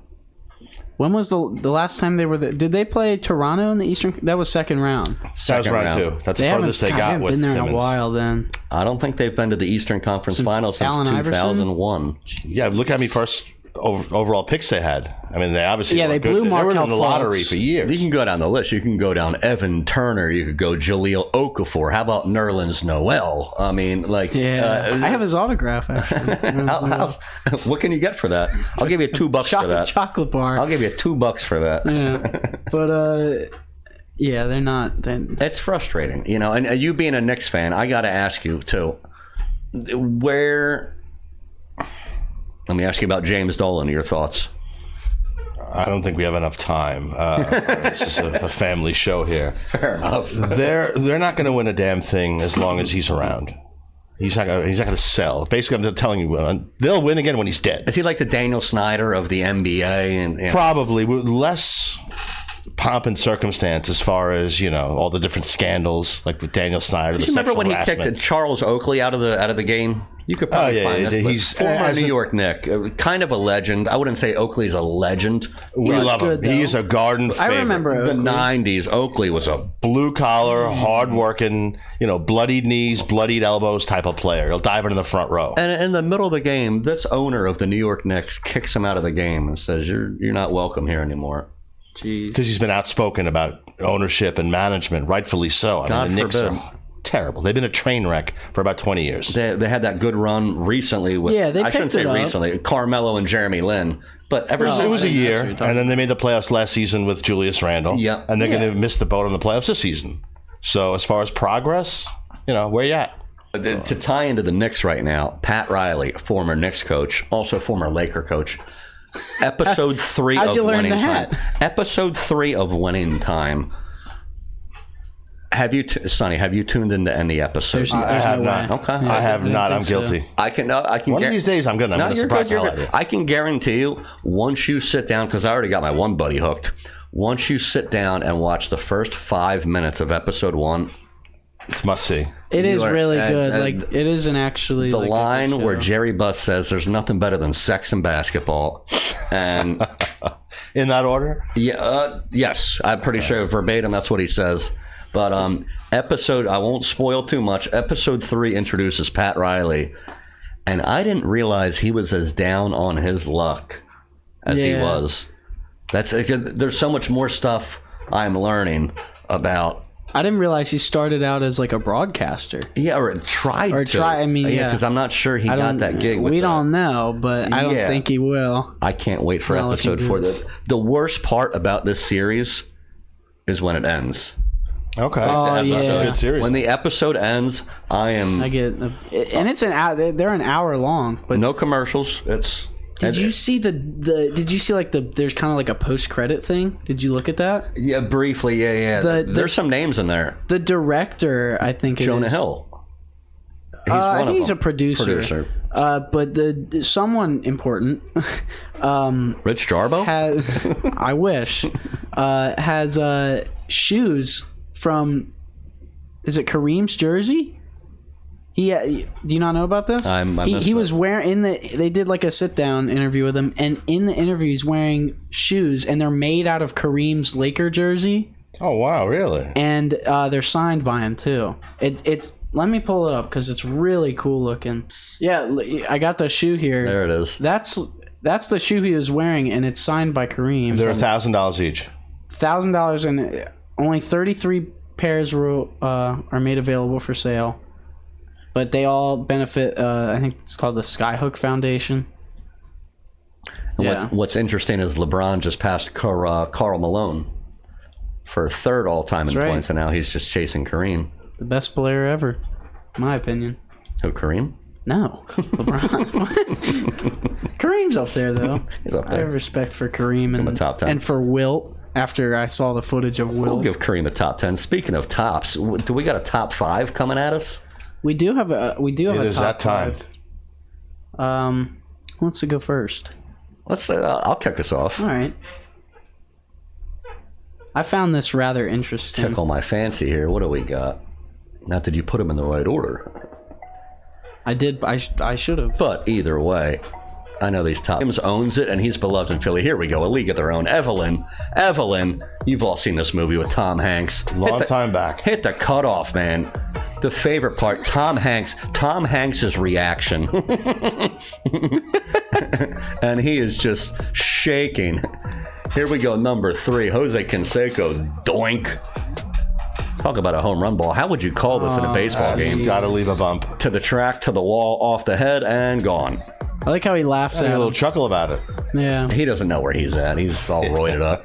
Speaker 1: When was the last time they were there? Did they play Toronto in the Eastern? That was second round.
Speaker 3: That was round 2. That's the furthest they got with
Speaker 1: Simmons. They haven't been there
Speaker 3: Simmons.
Speaker 1: in a while then.
Speaker 2: I don't think they've been to the Eastern Conference Finals since
Speaker 1: Allen
Speaker 2: 2001.
Speaker 3: Yeah, look how many first overall picks they had. I mean, they obviously
Speaker 1: they blew Markelle
Speaker 3: They were in the lottery
Speaker 1: Fultz
Speaker 3: for years.
Speaker 2: You can go down the list. You can go down Evan Turner. You could go Jahlil Okafor. How about Nerlens Noel? I mean, like...
Speaker 1: I have his autograph, actually.
Speaker 2: What can you get for that? I'll give you $2 for that.
Speaker 1: Chocolate bar.
Speaker 2: I'll give you $2 for that.
Speaker 1: Yeah. But, yeah, they're not...
Speaker 2: It's frustrating, you know. And you being a Knicks fan, I got to ask you, too. Let me ask you about James Dolan. Your thoughts?
Speaker 3: I don't think we have enough time. This is a family show here.
Speaker 2: Fair enough.
Speaker 3: They're not going to win a damn thing as long as he's around. He's not going to sell. Basically, I'm telling you, they'll win again when he's dead.
Speaker 2: Is he like the Daniel Snyder of the NBA? And
Speaker 3: Probably with less pomp and circumstance as far as, you know, all the different scandals like with Daniel Snyder.
Speaker 2: Do you remember when he kicked Charles Oakley out of the game? You could probably find this. He's former New York Knick, kind of a legend. I wouldn't say Oakley's a legend.
Speaker 3: We love him. He's a garden favorite.
Speaker 1: I remember
Speaker 3: the
Speaker 2: 90s. Oakley was a
Speaker 3: blue collar, hard-working, you know, bloodied knees, bloodied elbows type of player. He'll dive into the front row.
Speaker 2: And in the middle of the game, this owner of the New York Knicks kicks him out of the game and says, "You're not welcome here anymore."
Speaker 3: Because he's been outspoken about ownership and management, rightfully so. I mean, the Knicks are terrible. They've been a train wreck for about 20 years.
Speaker 2: They had that good run recently with, I shouldn't say recently, Carmelo and Jeremy Lin. But it was
Speaker 3: a year, and then they made the playoffs last season with Julius Randle.
Speaker 2: Yeah.
Speaker 3: And they're going to miss the boat on the playoffs this season. So as far as progress, you know, where you at?
Speaker 2: To tie into the Knicks right now, Pat Riley, former Knicks coach, also former Laker coach. Episode 3
Speaker 1: How'd
Speaker 2: of
Speaker 1: you learn
Speaker 2: Winning
Speaker 1: that?
Speaker 2: Time. Episode 3 of Winning Time. Have you, Sonny? Have you tuned into any episodes?
Speaker 3: I have
Speaker 1: no
Speaker 3: not.
Speaker 1: way.
Speaker 2: Okay.
Speaker 3: I have
Speaker 1: didn't
Speaker 3: not.
Speaker 1: think
Speaker 3: I'm
Speaker 1: so.
Speaker 3: guilty.
Speaker 2: I can.
Speaker 3: One of these days, I'm going to surprise the hell out of you.
Speaker 2: I can guarantee you. Once you sit down, because I already got my one buddy hooked. Once you sit down and watch the first 5 minutes of episode 1,
Speaker 3: It's must see.
Speaker 1: It is really
Speaker 2: and-
Speaker 1: good.
Speaker 2: and
Speaker 1: Like it isn't actually
Speaker 2: the
Speaker 1: like, a good
Speaker 2: line where
Speaker 1: show.
Speaker 2: Jerry Buss says, "There's nothing better than sex and basketball," and
Speaker 3: In that order?
Speaker 2: yes, I'm pretty sure verbatim that's what he says. But episode, I won't spoil too much. Episode 3 introduces Pat Riley, and I didn't realize he was as down on his luck as he
Speaker 1: Yeah.
Speaker 2: was. There's so much more stuff I'm learning about.
Speaker 1: I didn't realize he started out as like a broadcaster.
Speaker 2: Yeah, or tried
Speaker 1: Or
Speaker 2: to.
Speaker 1: I mean, yeah.
Speaker 2: because I'm not sure he
Speaker 1: I
Speaker 2: got
Speaker 1: don't.
Speaker 2: that gig.
Speaker 1: We don't know, but I don't
Speaker 2: Yeah.
Speaker 1: think he will.
Speaker 2: I can't wait for
Speaker 1: Not looking
Speaker 2: episode 4.
Speaker 1: good.
Speaker 2: The worst part about this series is when it ends.
Speaker 3: Okay.
Speaker 1: Oh,
Speaker 3: That's
Speaker 1: yeah.
Speaker 3: a good series.
Speaker 2: When the episode ends, I
Speaker 1: get, and it's an hour. They're an hour long. But
Speaker 2: no commercials.
Speaker 1: did you see the? Did you see like there's kind of like a post credit thing? Did you look at that?
Speaker 2: Yeah, briefly. Yeah. There's some names in there.
Speaker 1: The director, I think,
Speaker 2: Jonah
Speaker 1: is,
Speaker 2: Hill. He's
Speaker 1: I
Speaker 2: one
Speaker 1: think
Speaker 2: of
Speaker 1: he's a
Speaker 2: them.
Speaker 1: producer. But someone important
Speaker 2: Rich Jarbo.
Speaker 1: has. I wish has shoes from. Is it Kareem's jersey? Do you not know about this?
Speaker 2: I missed
Speaker 1: he was
Speaker 2: it.
Speaker 1: wearing they did like a sit down interview with him, and in the interview he's wearing shoes, and they're made out of Kareem's Laker jersey,
Speaker 3: Oh, wow. Really?
Speaker 1: and they're signed by him too. It's let me pull it up because it's really cool looking. Yeah, I got the shoe here.
Speaker 2: There it is.
Speaker 1: That's the shoe he was wearing, and it's signed by Kareem.
Speaker 3: They're $1,000 each.
Speaker 1: $1,000, and only 33 pairs are made available for sale. But they all benefit. I think it's called the Skyhook Foundation.
Speaker 2: And
Speaker 1: Yeah.
Speaker 2: what's interesting is LeBron just passed Karl Malone for third all-time in
Speaker 1: right.
Speaker 2: points, and now he's just chasing Kareem.
Speaker 1: The best player ever, in my opinion.
Speaker 2: Who, Kareem?
Speaker 1: No, LeBron. What? Kareem's up there though.
Speaker 2: He's up
Speaker 1: I
Speaker 2: there.
Speaker 1: have respect for Kareem
Speaker 2: him a top 10.
Speaker 1: and for Wilt. After I saw the footage of
Speaker 2: We'll
Speaker 1: Wilt,
Speaker 2: give Kareem a top 10. Speaking of tops, do we got a top 5 coming at us?
Speaker 1: we do have a
Speaker 3: There's
Speaker 1: top
Speaker 3: that time.
Speaker 1: 5. Who wants to go first?
Speaker 2: Let's. I'll kick us off.
Speaker 1: All right. I found this rather interesting.
Speaker 2: Tickle my fancy here. What do we got? Not that you put them in the right order,
Speaker 1: I did. I should have.
Speaker 2: but either way, I know these top. James owns it, and he's beloved in Philly. Here we go. A League of Their Own. Evelyn, you've all seen this movie with Tom Hanks.
Speaker 3: Long time back.
Speaker 2: Hit the cutoff, man. The favorite part, Tom Hanks's reaction. And he is just shaking. Here we go, number 3, Jose Canseco, doink. Talk about a home run ball. How would you call this in a baseball game?
Speaker 3: You got to leave a bump.
Speaker 2: To the track, to the wall, off the head, and gone.
Speaker 1: I like how he laughs
Speaker 3: I
Speaker 1: at
Speaker 3: had a little
Speaker 1: him.
Speaker 3: chuckle about it.
Speaker 1: Yeah.
Speaker 2: He doesn't know where he's at. He's all roided up.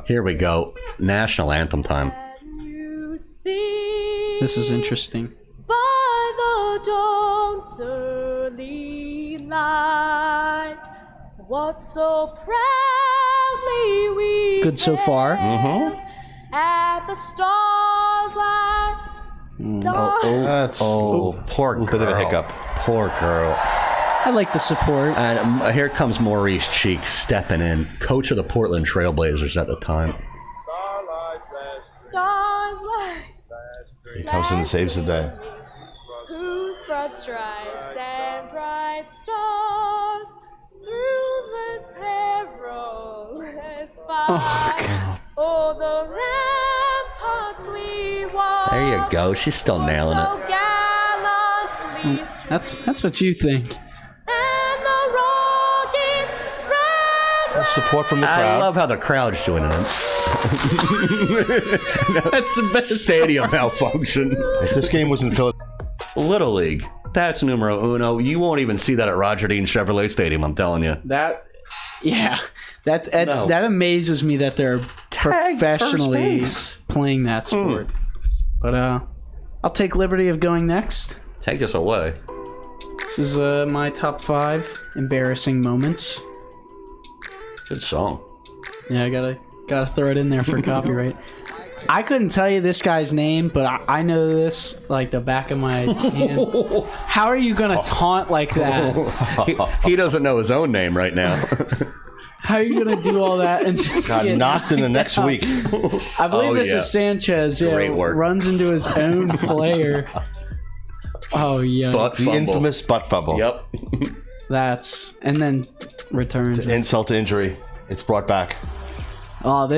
Speaker 2: Here we go. National anthem time.
Speaker 4: You see
Speaker 1: This is interesting.
Speaker 4: by the dawn's early light what so proudly we
Speaker 1: Good so far.
Speaker 4: hailed at the stars light.
Speaker 3: That's
Speaker 2: Poor girl.
Speaker 3: bit of a hiccup.
Speaker 2: Poor girl.
Speaker 1: I like the support.
Speaker 2: And here comes Maurice Cheek stepping in, coach of the Portland Trailblazers at the time.
Speaker 4: Stars light
Speaker 3: He comes in and saves the day.
Speaker 4: whose broad stripes and bright stars through the perilous fight. Oh, the ramparts we walked.
Speaker 2: There you go. She's still nailing it.
Speaker 4: So gallantly streaked,
Speaker 1: That's what you think.
Speaker 4: and the rockets red
Speaker 3: Support from the
Speaker 2: I
Speaker 3: crowd.
Speaker 2: love how the crowd's joining in.
Speaker 1: That's the best.
Speaker 2: Stadium malfunction.
Speaker 3: If this game was in Philadelphia,
Speaker 2: Little League. That's numero uno. You won't even see that at Roger Dean Chevrolet Stadium, I'm telling you.
Speaker 1: That amazes me that they're
Speaker 2: Tag
Speaker 1: professionally
Speaker 2: first base.
Speaker 1: playing that sport. But I'll take liberty of going next.
Speaker 2: Take us away.
Speaker 1: This is my top 5 embarrassing moments.
Speaker 2: Good song.
Speaker 1: Yeah, I gotta throw it in there for copyright. I couldn't tell you this guy's name, but I know this like the back of my hand. How are you gonna taunt like that?
Speaker 2: He doesn't know his own name right now.
Speaker 1: How are you gonna do all that and just
Speaker 3: Got
Speaker 1: get
Speaker 3: knocked in the next week.
Speaker 1: I believe this
Speaker 2: yeah.
Speaker 1: is Sanchez. Yeah,
Speaker 2: Great work.
Speaker 1: runs into his own player. Oh yeah,
Speaker 2: Butt
Speaker 3: The
Speaker 2: fumble.
Speaker 3: infamous butt fumble.
Speaker 2: Yep.
Speaker 1: and then returns.
Speaker 3: Insult to injury. It's brought back.
Speaker 1: Oh,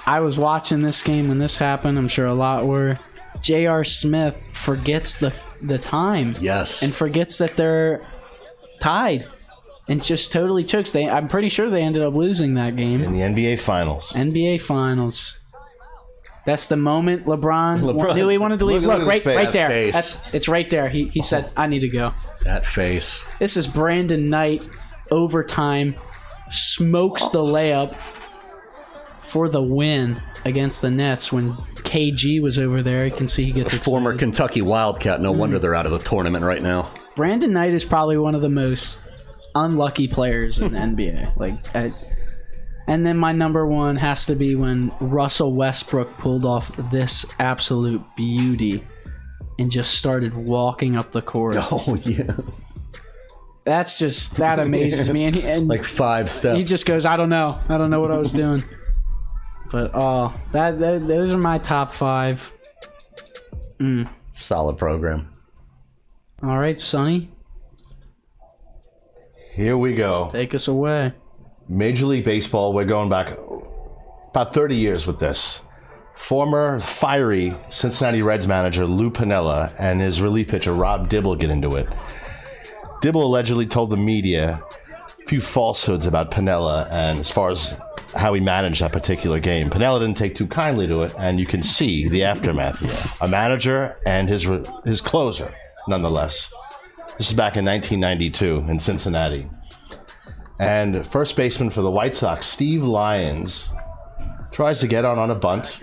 Speaker 1: I was watching this game when this happened. I'm sure a lot were. J.R. Smith forgets the time.
Speaker 2: Yes.
Speaker 1: And forgets that they're tied. And just totally chokes. I'm pretty sure they ended up losing that game.
Speaker 3: In the NBA Finals.
Speaker 1: NBA Finals. That's the moment LeBron knew he wanted to leave.
Speaker 3: Look
Speaker 1: Look,
Speaker 3: at his
Speaker 1: right
Speaker 3: face.
Speaker 1: there.
Speaker 2: Face.
Speaker 1: It's right there. He said, I need to go.
Speaker 2: That face.
Speaker 1: This is Brandon Knight, overtime, smokes the layup for the win against the Nets when KG was over there. You can see he gets excited.
Speaker 2: Former Kentucky Wildcat. No wonder they're out of the tournament right now.
Speaker 1: Brandon Knight is probably one of the most unlucky players in the NBA. And then my number 1 has to be when Russell Westbrook pulled off this absolute beauty and just started walking up the court.
Speaker 2: Oh, yeah.
Speaker 1: That amazes me. And
Speaker 2: Like 5 steps.
Speaker 1: he just goes, I don't know what I was doing. But those are my top 5.
Speaker 2: Solid program.
Speaker 1: All right, Sonny,
Speaker 3: Here we go.
Speaker 1: take us away.
Speaker 3: Major League Baseball, we're going back about 30 years with this. Former fiery Cincinnati Reds manager Lou Piniella and his relief pitcher Rob Dibble get into it. Dibble allegedly told the media a few falsehoods about Piniella and as far as how he managed that particular game. Piniella didn't take too kindly to it, and you can see the aftermath here. A manager and his closer, nonetheless. This is back in 1992 in Cincinnati. And first baseman for the White Sox, Steve Lyons, tries to get on a bunt.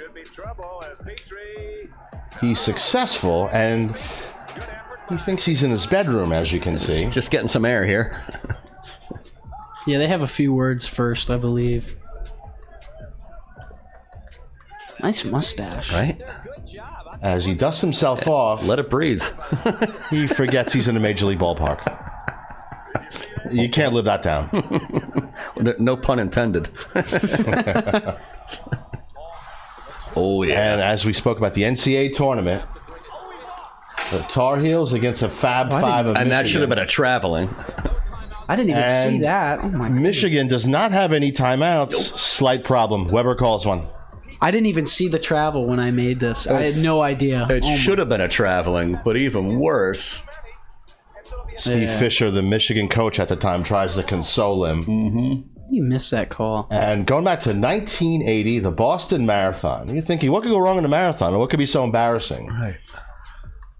Speaker 3: He's successful, and he thinks he's in his bedroom, as you can see.
Speaker 2: Just getting some air here.
Speaker 1: Yeah, they have a few words first, I believe. Nice mustache.
Speaker 2: Right?
Speaker 3: As he dusts himself off,
Speaker 2: Let it breathe.
Speaker 3: he forgets he's in a Major League ballpark. You can't live that down.
Speaker 2: No pun intended. Oh, yeah.
Speaker 3: And as we spoke about the NCAA tournament, the Tar Heels against the Fab Five of
Speaker 2: And that should have
Speaker 3: Michigan.
Speaker 2: been a traveling.
Speaker 1: I didn't even see
Speaker 3: And
Speaker 1: that. Oh my
Speaker 3: Michigan does not have any timeouts. Slight problem. Weber calls one.
Speaker 1: I didn't even see the travel when I made this. I had no idea.
Speaker 2: It
Speaker 1: Oh my-
Speaker 2: should have been a traveling, but even worse.
Speaker 3: Steve
Speaker 1: Yeah.
Speaker 3: Fisher, the Michigan coach at the time, tries to console him.
Speaker 1: You missed that call.
Speaker 3: And going back to 1980, the Boston Marathon. You're thinking, what could go wrong in a marathon? Or what could be so embarrassing?
Speaker 2: Right.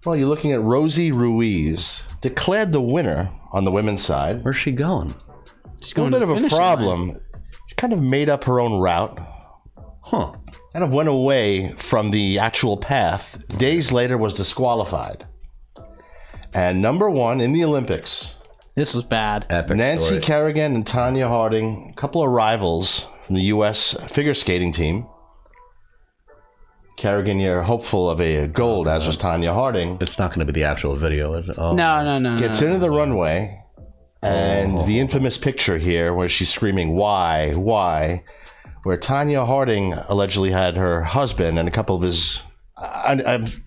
Speaker 3: Well, you're looking at Rosie Ruiz, declared the winner on the women's side.
Speaker 2: Where's she going?
Speaker 1: She's
Speaker 3: A
Speaker 1: going
Speaker 3: little bit
Speaker 1: to
Speaker 3: of a
Speaker 1: finish line.
Speaker 3: problem. She kind of made up her own route.
Speaker 2: Huh.
Speaker 3: Kind of went away from the actual path. Days later was disqualified. And number 1 in the Olympics,
Speaker 1: This was bad.
Speaker 2: Epic
Speaker 3: Nancy
Speaker 2: story.
Speaker 3: Kerrigan and Tanya Harding, a couple of rivals from the U.S. figure skating team. Kerrigan, you're hopeful of a gold, as was Tanya Harding.
Speaker 2: It's not going to be the actual video, is it? Oh.
Speaker 1: No.
Speaker 3: Gets into the runway, and the infamous picture here where she's screaming, "Why? Why?" Where Tanya Harding allegedly had her husband and a couple of his, I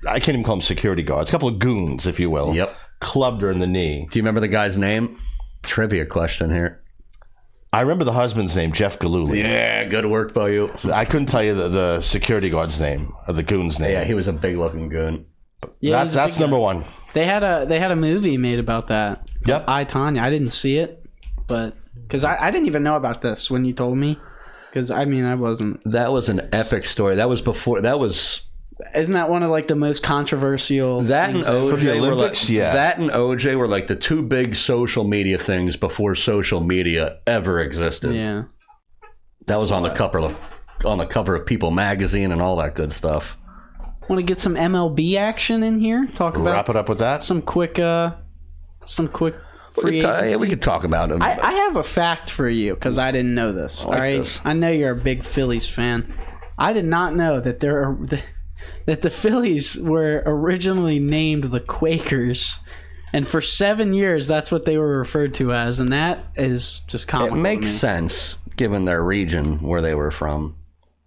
Speaker 3: can't even call them security guards, a couple of goons, if you will.
Speaker 2: Yep.
Speaker 3: Clubbed her in the knee.
Speaker 2: Do you remember the guy's name? Trivia question here.
Speaker 3: I remember the husband's name, Jeff Galooly.
Speaker 2: Yeah, good work by you.
Speaker 3: I couldn't tell you the security guard's name or the goon's name.
Speaker 2: Yeah, he was a big looking goon.
Speaker 1: Yeah,
Speaker 3: That's number 1.
Speaker 1: They had a movie made about that.
Speaker 3: Yep.
Speaker 1: I, Tanya. I didn't see it, but because I didn't even know about this when you told me. Because I mean, I wasn't.
Speaker 2: That was an epic story. That was before. That was
Speaker 1: Isn't that one of like the most controversial?
Speaker 2: that and
Speaker 1: things
Speaker 2: OJ
Speaker 3: the
Speaker 2: were like,
Speaker 3: Olympics? Yeah.
Speaker 2: That and OJ were like the two big social media things before social media ever existed.
Speaker 1: Yeah.
Speaker 2: That was on the cover of People magazine and all that good stuff.
Speaker 1: Want to get some MLB action in here? Talk about
Speaker 3: Wrap it up with that.
Speaker 1: some quick free agency.
Speaker 2: We could talk about it.
Speaker 1: I have a fact for you because I didn't know this.
Speaker 2: I like
Speaker 1: all right,
Speaker 2: this.
Speaker 1: I know you're a big Phillies fan. I did not know that that the Phillies were originally named the Quakers, and for 7 years that's what they were referred to as, and that is just comical.
Speaker 2: It makes
Speaker 1: to me.
Speaker 2: sense given their region where they were from.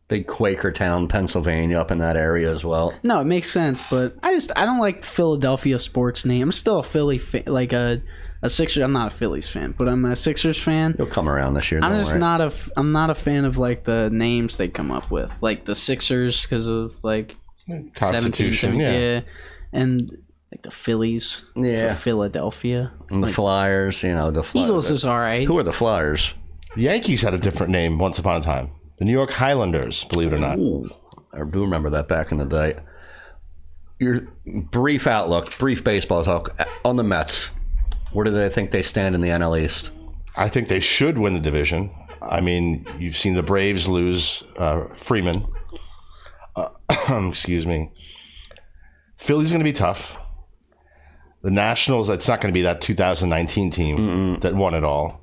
Speaker 2: Big Quaker town, Pennsylvania, up in that area as well.
Speaker 1: No, it makes sense, but I don't like the Philadelphia sports name. I'm still a Philly fan, like a Sixers. I'm not a Phillies fan, but I'm a Sixers fan.
Speaker 2: You'll come around this year.
Speaker 1: I'm
Speaker 2: don't
Speaker 1: just
Speaker 2: worry.
Speaker 1: I'm not a fan of like the names they come up with, like the Sixers because of like
Speaker 3: Constitution,
Speaker 1: 17,
Speaker 3: yeah.
Speaker 1: and like the Phillies,
Speaker 2: Yeah.
Speaker 1: for Philadelphia.
Speaker 2: And the Flyers, the Flyers.
Speaker 1: Eagles is all right.
Speaker 2: Who are the Flyers?
Speaker 3: The Yankees had a different name once upon a time. The New York Highlanders, believe it or not.
Speaker 2: Ooh, I do remember that back in the day. Your brief outlook, brief baseball talk on the Mets. Where do they think they stand in the NL East?
Speaker 3: I think they should win the division. I mean, you've seen the Braves lose Freeman. Excuse me. Philly's going to be tough. The Nationals, it's not going to be that 2019 team that won it all.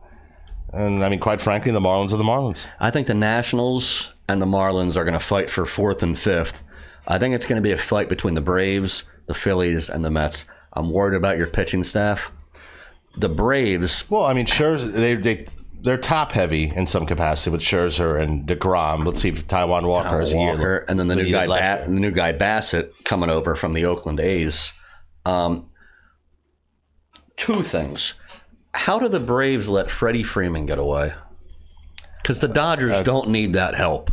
Speaker 3: And, I mean, quite frankly, the Marlins are the Marlins.
Speaker 2: I think the Nationals and the Marlins are going to fight for 4th and 5th. I think it's going to be a fight between the Braves, the Phillies, and the Mets. I'm worried about your pitching staff. The Braves,
Speaker 3: Well, I mean, Scherzer, they're top-heavy in some capacity with Scherzer and DeGrom. Let's see if Taijuan Walker is a year.
Speaker 2: Walker, and then the new guy Bassett coming over from the Oakland A's. Two things. How do the Braves let Freddie Freeman get away? Because the Dodgers don't need that help.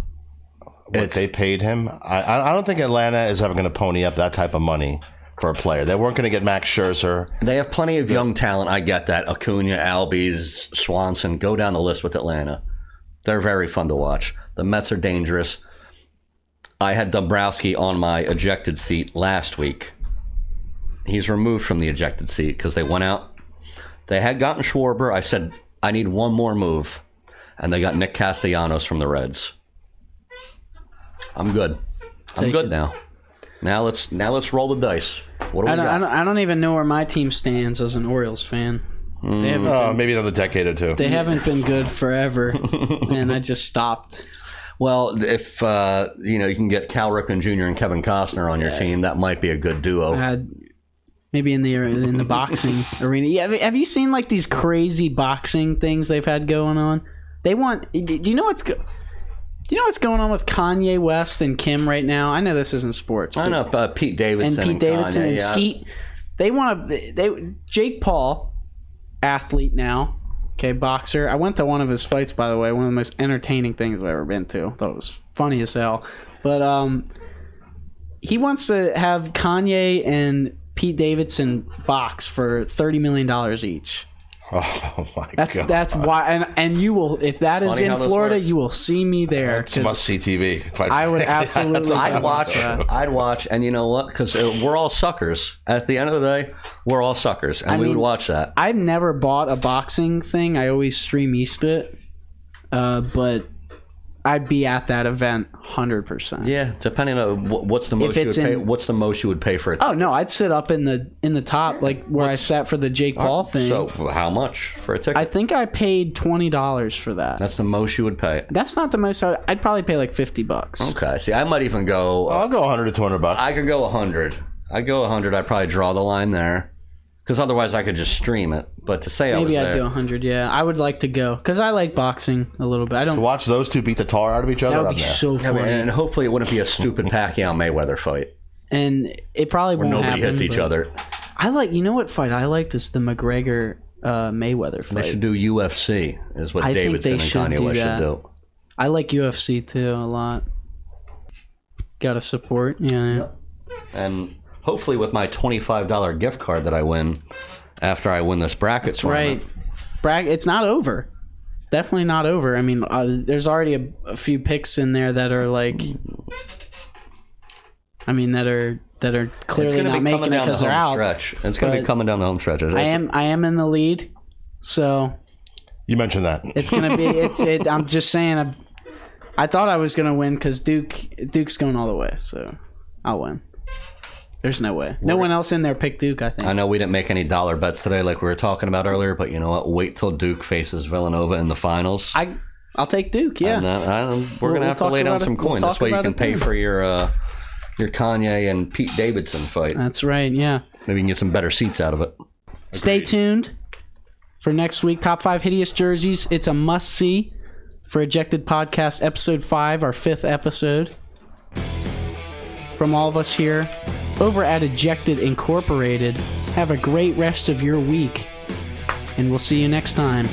Speaker 3: What they paid him. I don't think Atlanta is ever going to pony up that type of money for a player. They weren't going to get Max Scherzer.
Speaker 2: They have plenty of young talent. I get that. Acuna, Albies, Swanson. Go down the list with Atlanta. They're very fun to watch. The Mets are dangerous. I had Dombrowski on my ejected seat last week. He's removed from the ejected seat because they went out. They had gotten Schwarber. I said, I need one more move. And they got Nick Castellanos from the Reds. I'm good. I'm good now. Now let's roll the dice. What do we got?
Speaker 1: I don't even know where my team stands as an Orioles fan. They haven't been,
Speaker 3: Maybe another decade or two.
Speaker 1: they haven't been good forever, and I just stopped.
Speaker 2: Well, if you can get Cal Ripken Jr. and Kevin Costner on your team, that might be a good duo.
Speaker 1: Maybe in the boxing arena. Yeah, have you seen like these crazy boxing things they've had going on? They want. Do you know what's going on with Kanye West and Kim right now? I know this isn't sports.
Speaker 2: I know Pete Davidson
Speaker 1: and
Speaker 2: Kanye,
Speaker 1: and Skete. They want to. Jake Paul, athlete now. Okay, boxer. I went to one of his fights, by the way. One of the most entertaining things I've ever been to. Thought it was funny as hell. But he wants to have Kanye and Pete Davidson box for $30 million each.
Speaker 3: Oh my god!
Speaker 1: That's why, and you will, if that is
Speaker 2: Funny
Speaker 1: in
Speaker 2: how this
Speaker 1: Florida,
Speaker 2: works.
Speaker 1: you will see me there.
Speaker 3: It's must-see TV.
Speaker 1: I would absolutely.
Speaker 2: I'd watch, and you know what? Because we're all suckers. At the end of the day, we're all suckers, and we would watch that.
Speaker 1: I've never bought a boxing thing. I always stream East it, but I'd be at that event 100%.
Speaker 2: Yeah, depending on what's the most you would pay. What's the most you would pay for it?
Speaker 1: Oh no, I'd sit up in the top, like where I sat for the Jake Paul thing.
Speaker 2: So how much for a ticket?
Speaker 1: I think I paid $20 for that.
Speaker 2: That's the most you would pay.
Speaker 1: That's not the most. I'd probably pay like $50.
Speaker 2: Okay. See, I might even go.
Speaker 3: I'll go 100 to $200.
Speaker 2: I could go 100. I'd go 100. I'd probably draw the line there, because otherwise I could just stream it. But to say
Speaker 1: Maybe
Speaker 2: I was
Speaker 1: I'd do 100. Yeah, I would like to go because I like boxing a little bit. I don't.
Speaker 3: To watch those two beat the tar out of each other.
Speaker 1: That would
Speaker 3: I'm
Speaker 1: be
Speaker 3: there.
Speaker 1: so funny.
Speaker 2: and hopefully it wouldn't be a stupid Pacquiao Mayweather fight
Speaker 1: And it probably
Speaker 2: where
Speaker 1: won't
Speaker 2: nobody
Speaker 1: happen.
Speaker 2: hits each
Speaker 1: but
Speaker 2: other.
Speaker 1: I like. You know what fight I liked is the McGregor Mayweather fight.
Speaker 2: They should do UFC. Is what
Speaker 1: I think
Speaker 2: Davidson
Speaker 1: they
Speaker 2: and
Speaker 1: should
Speaker 2: Kanye
Speaker 1: do
Speaker 2: West
Speaker 1: that.
Speaker 2: should do.
Speaker 1: I like UFC too a lot. Gotta support. Yeah.
Speaker 2: And hopefully with my $25 gift card that I win after I win this bracket
Speaker 1: That's
Speaker 2: tournament.
Speaker 1: right. It's not over. It's definitely not over. I mean, there's already a few picks in there that are like, that are clearly not making it because they're out.
Speaker 2: Stretch. It's going to be
Speaker 1: But
Speaker 2: coming down the home stretch.
Speaker 1: I am in the lead, so
Speaker 3: You mentioned that.
Speaker 1: it's gonna be. I'm just saying. I thought I was gonna win because Duke's going all the way, so I'll win. There's no way. No one else in there picked Duke, I think.
Speaker 2: I know we didn't make any dollar bets today like we were talking about earlier, but you know what? Wait till Duke faces Villanova in the finals.
Speaker 1: I'll take Duke, yeah.
Speaker 2: We're going to have to lay down some coin. This way you can pay for your Kanye and Pete Davidson fight.
Speaker 1: That's right, yeah.
Speaker 2: Maybe you can get some better seats out of it.
Speaker 1: Stay tuned for next week. Top 5 hideous jerseys. It's a must-see for Ejected Podcast Episode 5, our 5th episode. From all of us here over at Ejected Incorporated, have a great rest of your week, and we'll see you next time.